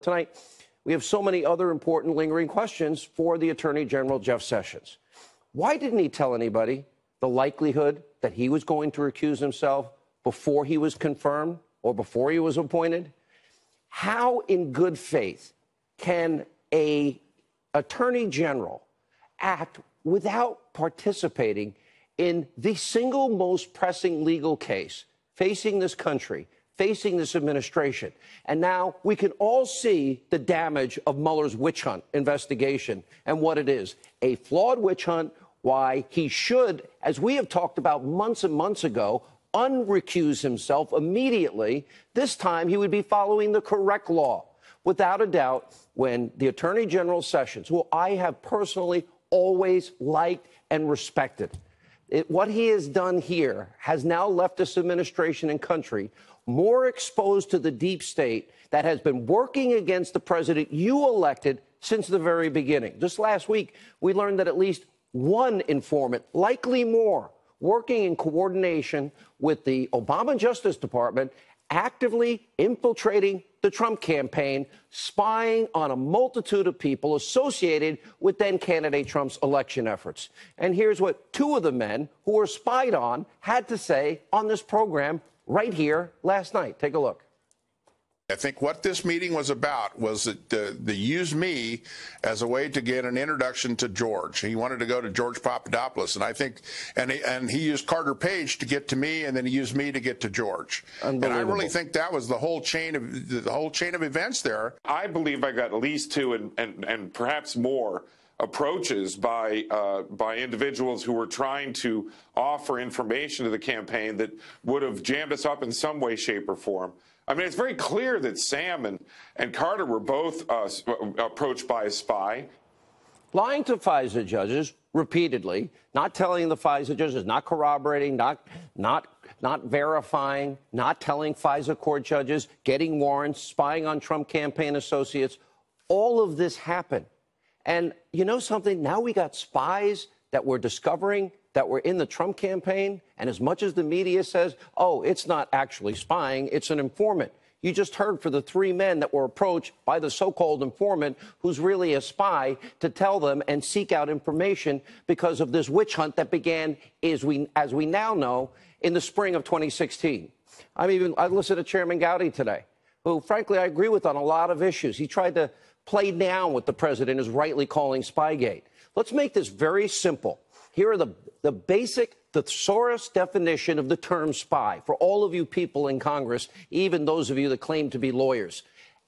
tonight, we have so many other important lingering questions for the Attorney General, Jeff Sessions. Why didn't he tell anybody the likelihood that he was going to recuse himself before he was confirmed or before he was appointed? How in good faith can a attorney general act without participating in the single most pressing legal case facing this country, facing this administration? And now we can all see the damage of Mueller's witch hunt investigation and what it is, a flawed witch hunt, why he should, as we have talked about months and months ago, unrecuse himself immediately. This time he would be following the correct law. Without a doubt, when the Attorney General Sessions, who I have personally always liked and respected, what he has done here has now left this administration and country more exposed to the deep state that has been working against the president you elected since the very beginning. Just last week, we learned that at least one informant, likely more, working in coordination with the Obama Justice Department, actively infiltrating the Trump campaign, spying on a multitude of people associated with then-candidate Trump's election efforts. And here's what two of the men who were spied on had to say on this program right here last night. Take a look. I think what this meeting was about was that they used me as a way to get an introduction to George. He wanted to go to George Papadopoulos, and I think, and he used Carter Page to get to me, and then he used me to get to George. And I really think that was the whole chain of events there. I believe I got at least two and perhaps more approaches by individuals who were trying to offer information to the campaign that would have jammed us up in some way, shape, or form. I mean, it's very clear that Sam and Carter were both approached by a spy. Lying to FISA judges repeatedly, not telling the FISA judges, not corroborating, not verifying, not telling FISA court judges, getting warrants, spying on Trump campaign associates. All of this happened. And you know something? Now we got spies that we're discovering that were in the Trump campaign. And as much as the media says, oh, it's not actually spying, it's an informant. You just heard for the three men that were approached by the so-called informant, who's really a spy, to tell them and seek out information because of this witch hunt that began, as we now know, in the spring of 2016. I listened to Chairman Gowdy today, who, frankly, I agree with on a lot of issues. He tried to play down what the president is rightly calling Spygate. Let's make this very simple. Here are the basic thesaurus definition of the term spy for all of you people in Congress, even those of you that claim to be lawyers.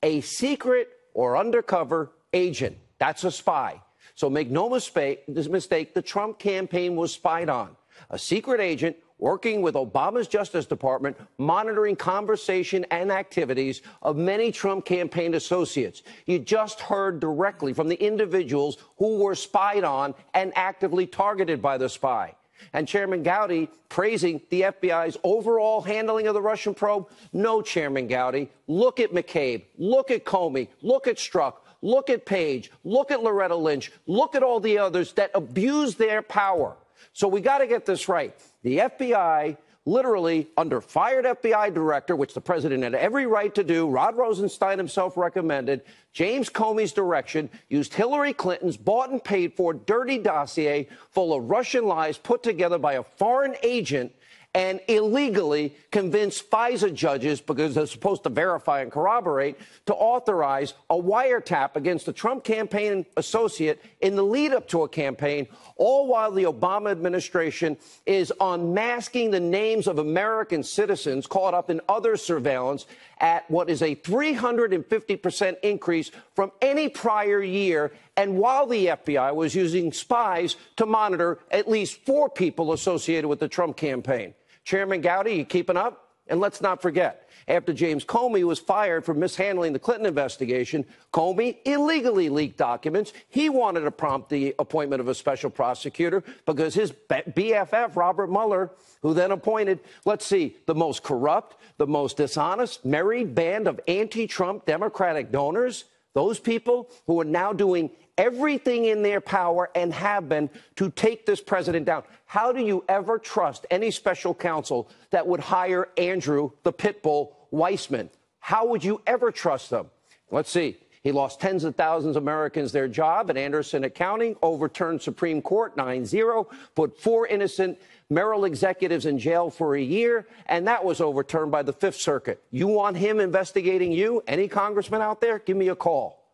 A secret or undercover agent. That's a spy. So make no mistake, the Trump campaign was spied on. A secret agent working with Obama's Justice Department, monitoring conversation and activities of many Trump campaign associates. You just heard directly from the individuals who were spied on and actively targeted by the spy. And Chairman Gowdy praising the FBI's overall handling of the Russian probe. No, Chairman Gowdy. Look at McCabe. Look at Comey. Look at Strzok. Look at Page. Look at Loretta Lynch. Look at all the others that abused their power. So we got to get this right. The FBI, literally under fired FBI director, which the president had every right to do, Rod Rosenstein himself recommended, James Comey's direction, used Hillary Clinton's bought and paid for dirty dossier full of Russian lies put together by a foreign agent and illegally convinced FISA judges, because they're supposed to verify and corroborate, to authorize a wiretap against a Trump campaign associate in the lead up to a campaign, all while the Obama administration is unmasking the names of American citizens caught up in other surveillance at what is a 350% increase from any prior year, and while the FBI was using spies to monitor at least 4 people associated with the Trump campaign. Chairman Gowdy, you keeping up? And let's not forget, after James Comey was fired for mishandling the Clinton investigation, Comey illegally leaked documents. He wanted to prompt the appointment of a special prosecutor because his BFF, Robert Mueller, who then appointed, let's see, the most corrupt, the most dishonest, married band of anti-Trump Democratic donors, those people who are now doing everything in their power and have been to take this president down. How do you ever trust any special counsel that would hire Andrew, the pit bull, Weissman? How would you ever trust them? Let's see. He lost tens of thousands of Americans their job at Anderson Accounting, overturned Supreme Court 9-0, put 4 innocent Merrill executives in jail for a year, and that was overturned by the Fifth Circuit. You want him investigating you? Any congressman out there? Give me a call.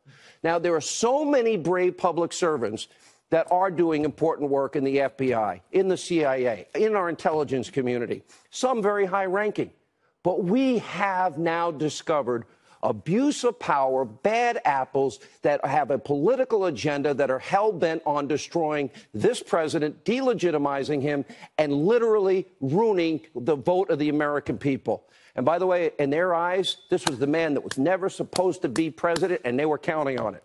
Now, there are so many brave public servants that are doing important work in the FBI, in the CIA, in our intelligence community, some very high-ranking. But we have now discovered abuse of power, bad apples that have a political agenda that are hell-bent on destroying this president, delegitimizing him, and literally ruining the vote of the American people. And by the way, in their eyes, this was the man that was never supposed to be president, and they were counting on it.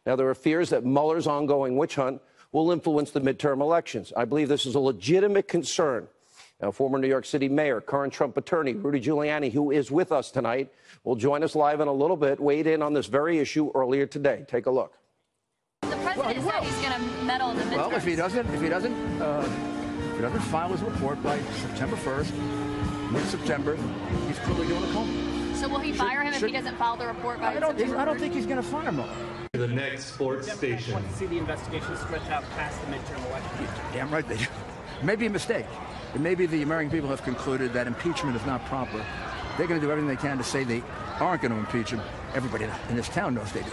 Now, there are fears that Mueller's ongoing witch hunt will influence the midterm elections. I believe this is a legitimate concern. Now, former New York City mayor, current Trump attorney, Rudy Giuliani, who is with us tonight, will join us live in a little bit, weighed in on this very issue earlier today. Take a look. The president said he's going to meddle in the midterms. Well, if he doesn't file his report by September 1st, mid-September, he's clearly doing a coma. So will he fire him if he doesn't file the report by September 1st? I don't think he's going to fire Mueller. The next sports station. Want to see the investigation stretch out past the midterm election. Damn right they do. It may be a mistake. It may be the American people have concluded that impeachment is not proper. They're going to do everything they can to say they aren't going to impeach him. Everybody in this town knows they do.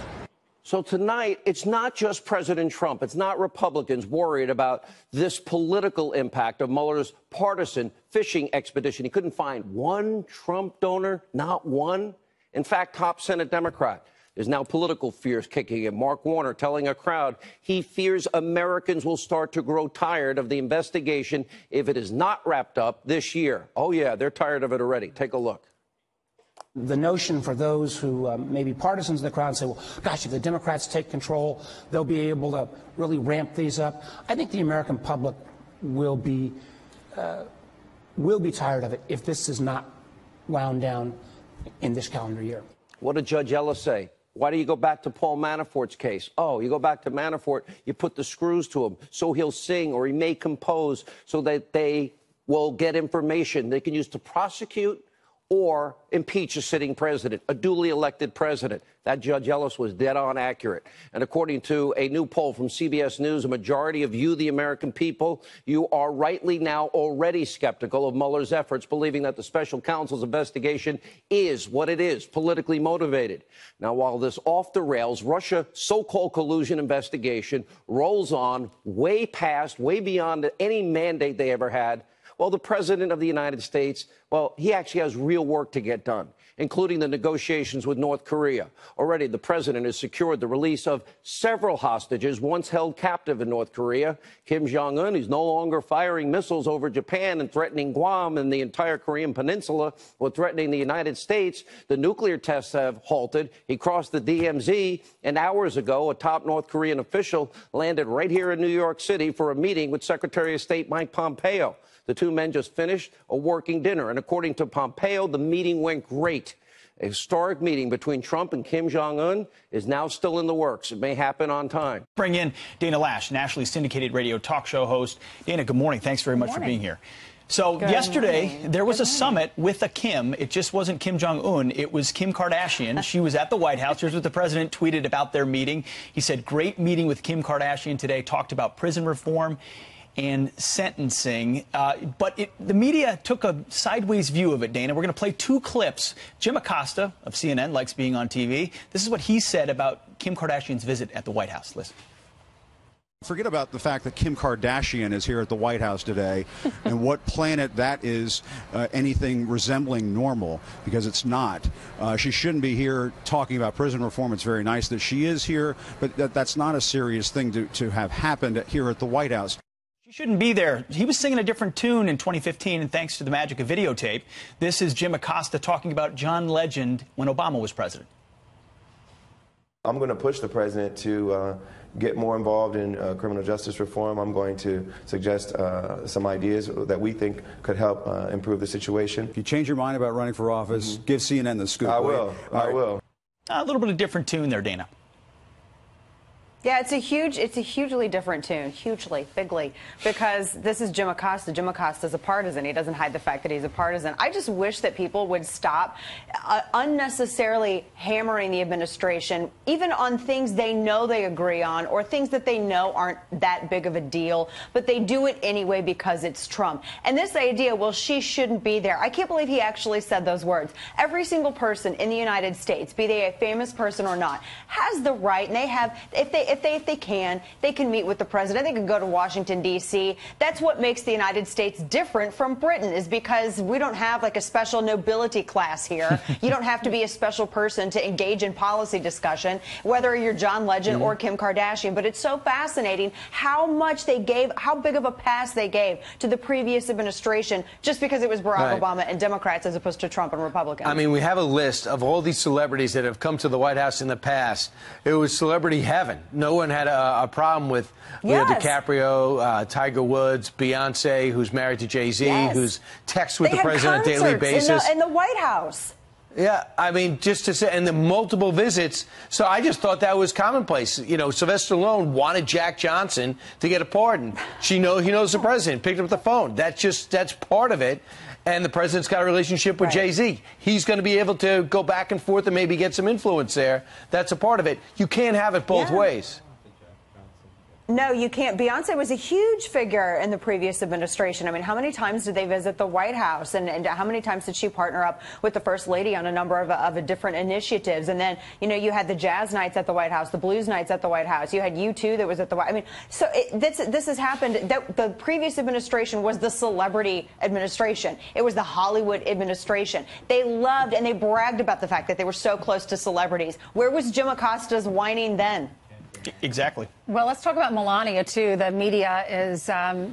So tonight, it's not just President Trump. It's not Republicans worried about this political impact of Mueller's partisan fishing expedition. He couldn't find one Trump donor, not one. In fact, top Senate Democrat. There's now political fears kicking in. Mark Warner telling a crowd he fears Americans will start to grow tired of the investigation if it is not wrapped up this year. Oh, yeah, they're tired of it already. Take a look. The notion for those who may be partisans in the crowd say, well, gosh, if the Democrats take control, they'll be able to really ramp these up. I think the American public will be tired of it if this is not wound down in this calendar year. What did Judge Ellis say? Why do you go back to Paul Manafort's case? Oh, you go back to Manafort, you put the screws to him so he'll sing or he may compose so that they will get information they can use to prosecute or impeach a sitting president, a duly elected president. That Judge Ellis was dead on accurate. And according to a new poll from CBS News, a majority of you, the American people, you are rightly now already skeptical of Mueller's efforts, believing that the special counsel's investigation is what it is, politically motivated. Now, while this off-the-rails Russia so-called collusion investigation rolls on way past, way beyond any mandate they ever had, well, the president of the United States, well, he actually has real work to get done, including the negotiations with North Korea. Already, the president has secured the release of several hostages once held captive in North Korea. Kim Jong-un is no longer firing missiles over Japan and threatening Guam and the entire Korean peninsula or threatening the United States. The nuclear tests have halted. He crossed the DMZ, and hours ago, a top North Korean official landed right here in New York City for a meeting with Secretary of State Mike Pompeo. The two men just finished a working dinner, and according to Pompeo, the meeting went great. A historic meeting between Trump and Kim Jong-un is now still in the works. It may happen on time. Bring in Dana Lash, nationally syndicated radio talk show host. Dana, good morning. Thanks very much for being here. So yesterday, there was a summit with a Kim. It just wasn't Kim Jong-un. It was Kim Kardashian. She was at the White House. Here's what the president tweeted about their meeting. He said, great meeting with Kim Kardashian today. Talked about prison reform and sentencing. But the media took a sideways view of it, Dana. We're going to play 2 clips. Jim Acosta of CNN likes being on TV. This is what he said about Kim Kardashian's visit at the White House. Listen. Forget about the fact that Kim Kardashian is here at the White House today and what planet that is anything resembling normal, because it's not. She shouldn't be here talking about prison reform. It's very nice that she is here, but that's not a serious thing to have happened here at the White House. She shouldn't be there. He was singing a different tune in 2015, and thanks to the magic of videotape. This is Jim Acosta talking about John Legend when Obama was president. I'm going to push the president to get more involved in criminal justice reform. I'm going to suggest some ideas that we think could help improve the situation. If you change your mind about running for office, give CNN the scoop. I will. I will. A little bit of different tune there, Dana. Yeah, it's a hugely different tune, bigly, because this is Jim Acosta. Jim Acosta's a partisan. He doesn't hide the fact that he's a partisan. I just wish that people would stop unnecessarily hammering the administration, even on things they know they agree on or things that they know aren't that big of a deal, but they do it anyway because it's Trump. And this idea, well, she shouldn't be there. I can't believe he actually said those words. Every single person in the United States, be they a famous person or not, has the right, and they have, if they can meet with the president. They can go to Washington, D.C. That's what makes the United States different from Britain, is because we don't have like a special nobility class here. You don't have to be a special person to engage in policy discussion, whether you're John Legend or Kim Kardashian. But it's so fascinating how much they gave, how big of a pass they gave to the previous administration just because it was Barack Obama and Democrats as opposed to Trump and Republicans. I mean, we have a list of all these celebrities that have come to the White House in the past. It was celebrity heaven. No one had a problem with Leo DiCaprio, Tiger Woods, Beyonce, who's married to Jay-Z, who's texts with the president on a daily basis. In the White House. Yeah, I mean, just to say, and the multiple visits. So I just thought that was commonplace. You know, Sylvester Stallone wanted Jack Johnson to get a pardon. He knows the president, picked up the phone. That's part of it. And the president's got a relationship with Jay-Z. He's going to be able to go back and forth and maybe get some influence there. That's a part of it. You can't have it both ways. No, you can't. Beyonce was a huge figure in the previous administration. I mean, how many times did they visit the White House? And how many times did she partner up with the First Lady on a number of different initiatives? And then, you know, you had the jazz nights at the White House, the blues nights at the White House. You had U2 that was at the White House. I mean, so this has happened. The previous administration was the celebrity administration. It was the Hollywood administration. They loved and they bragged about the fact that they were so close to celebrities. Where was Jim Acosta's whining then? Exactly. Well, let's talk about Melania, too. The media is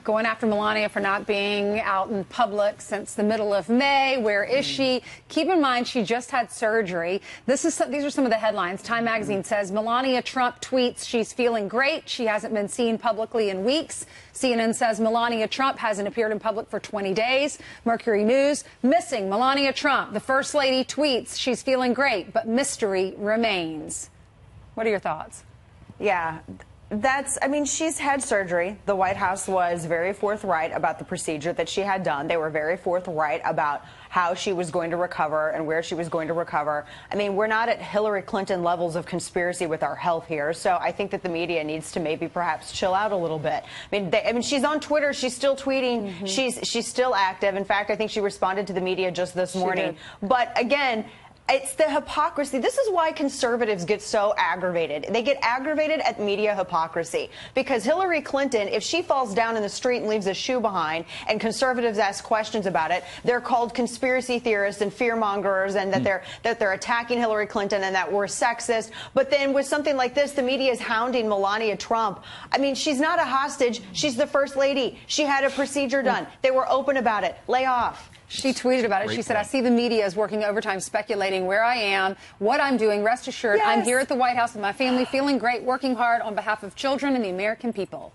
going after Melania for not being out in public since the middle of May. Where is she? Keep in mind, she just had surgery. These are some of the headlines. Time magazine says Melania Trump tweets she's feeling great. She hasn't been seen publicly in weeks. CNN says Melania Trump hasn't appeared in public for 20 days. Mercury News, missing Melania Trump. The First Lady tweets she's feeling great, but mystery remains. What are your thoughts? Yeah, I mean, she's had surgery. The White House was very forthright about the procedure that she had done. They were very forthright about how she was going to recover and where she was going to recover. I mean, we're not at Hillary Clinton levels of conspiracy with our health here. So I think that the media needs to maybe perhaps chill out a little bit. I mean, she's on Twitter. She's still tweeting. She's still active. In fact, I think she responded to the media just this morning. But again, it's the hypocrisy. This is why conservatives get so aggravated. They get aggravated at media hypocrisy because Hillary Clinton, if she falls down in the street and leaves a shoe behind and conservatives ask questions about it, they're called conspiracy theorists and fearmongers and that they're attacking Hillary Clinton and that we're sexist. But then with something like this, the media is hounding Melania Trump. I mean, she's not a hostage. She's the First Lady. She had a procedure done. They were open about it. Lay off. She tweeted about it. She said, I see the media is working overtime speculating where I am, what I'm doing. Rest assured, I'm here at the White House with my family, feeling great, working hard on behalf of children and the American people.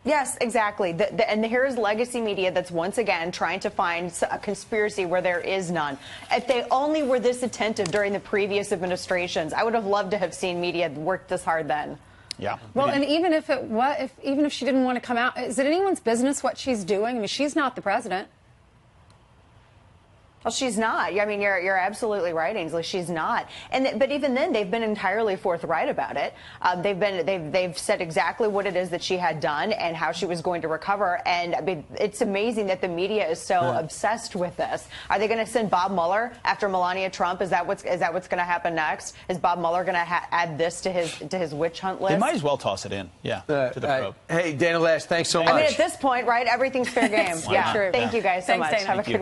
Yes, exactly. And here's legacy media that's once again trying to find a conspiracy where there is none. If they only were this attentive during the previous administrations, I would have loved to have seen media work this hard then. Yeah. Well, and even if she didn't want to come out, is it anyone's business what she's doing? I mean, she's not the president. Well, she's not. I mean, you're absolutely right, Ainsley. She's not. But even then, they've been entirely forthright about it. They've said exactly what it is that she had done and how she was going to recover. And I mean, it's amazing that the media is so obsessed with this. Are they going to send Bob Mueller after Melania Trump? Is that what's going to happen next? Is Bob Mueller going to add this to his witch hunt list? They might as well toss it in. Yeah. To the probe. Hey, Dana Lash, thanks so much. I mean, at this point, right? Everything's fair game. Yeah. Thank you guys so much. Thanks, Dana. Have a good week.